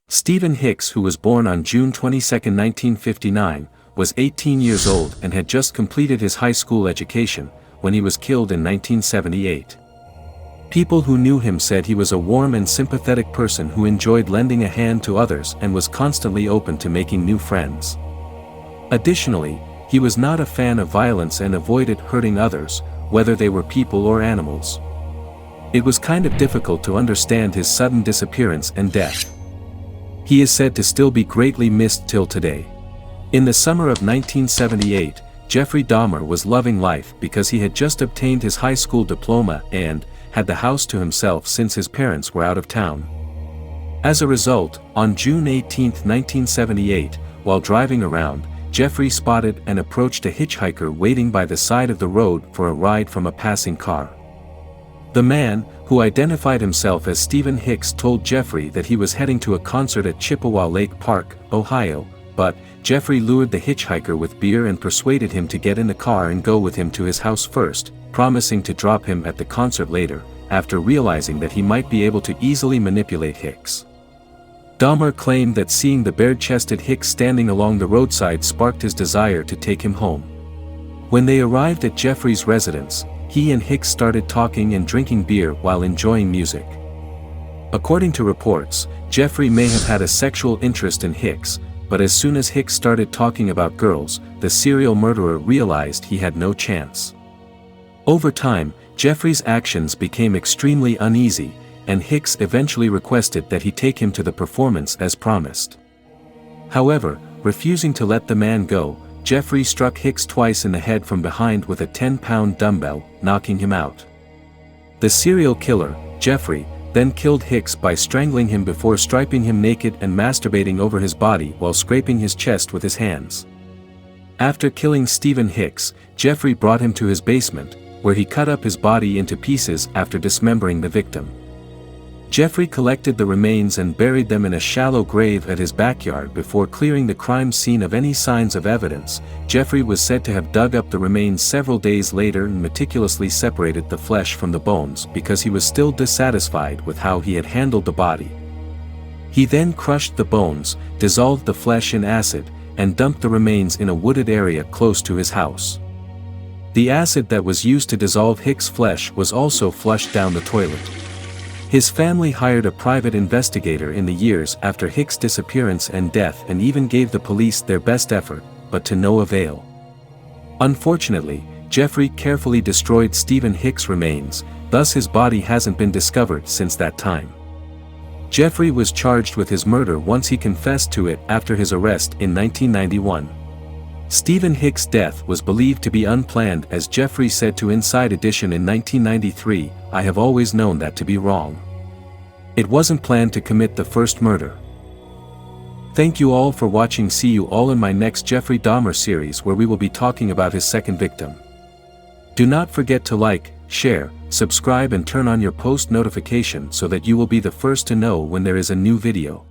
Steven Hicks, who was born on June 22, 1959, was 18 years old and had just completed his high school education when he was killed in 1978. People who knew him said he was a warm and sympathetic person who enjoyed lending a hand to others and was constantly open to making new friends. Additionally, he was not a fan of violence and avoided hurting others, whether they were people or animals. It was kind of difficult to understand his sudden disappearance and death. He is said to still be greatly missed till today. In the summer of 1978, Jeffery Dahmer was loving life because he had just obtained his high school diploma and had the house to himself since his parents were out of town. As a result, on June 18, 1978, while driving around, Jeffery spotted and approached a hitchhiker waiting by the side of the road for a ride from a passing car. The man, who identified himself as Steven Hicks, told Jeffery that he was heading to a concert at Chippewa Lake Park, Ohio, but Jeffery lured the hitchhiker with beer and persuaded him to get in the car and go with him to his house first, promising to drop him at the concert later, after realizing that he might be able to easily manipulate Hicks. Dahmer claimed that seeing the bare-chested Hicks standing along the roadside sparked his desire to take him home. When they arrived at Jeffery's residence, he and Hicks started talking and drinking beer while enjoying music. According to reports, Jeffery may have had a sexual interest in Hicks, but as soon as Hicks started talking about girls, the serial murderer realized he had no chance. Over time, Jeffery's actions became extremely uneasy, and Hicks eventually requested that he take him to the performance as promised. However, refusing to let the man go, Jeffery struck Hicks twice in the head from behind with a 10-pound dumbbell, knocking him out. The serial killer, Jeffery, then killed Hicks by strangling him before stripping him naked and masturbating over his body while scraping his chest with his hands. After killing Steven Hicks, Jeffery brought him to his basement, where he cut up his body into pieces after dismembering the victim. Jeffery collected the remains and buried them in a shallow grave at his backyard before clearing the crime scene of any signs of evidence. Jeffery was said to have dug up the remains several days later and meticulously separated the flesh from the bones because he was still dissatisfied with how he had handled the body. He then crushed the bones, dissolved the flesh in acid, and dumped the remains in a wooded area close to his house. The acid that was used to dissolve Hicks' flesh was also flushed down the toilet. His family hired a private investigator in the years after Hicks' disappearance and death and even gave the police their best effort, but to no avail. Unfortunately, Jeffery carefully destroyed Steven Hicks' remains, thus his body hasn't been discovered since that time. Jeffery was charged with his murder once he confessed to it after his arrest in 1991. Steven Hicks' death was believed to be unplanned, as Jeffery said to Inside Edition in 1993, "I have always known that to be wrong. It wasn't planned to commit the first murder." Thank you all for watching. See you all in my next Jeffery Dahmer series, where we will be talking about his second victim. Do not forget to like, share, subscribe and turn on your post notification so that you will be the first to know when there is a new video.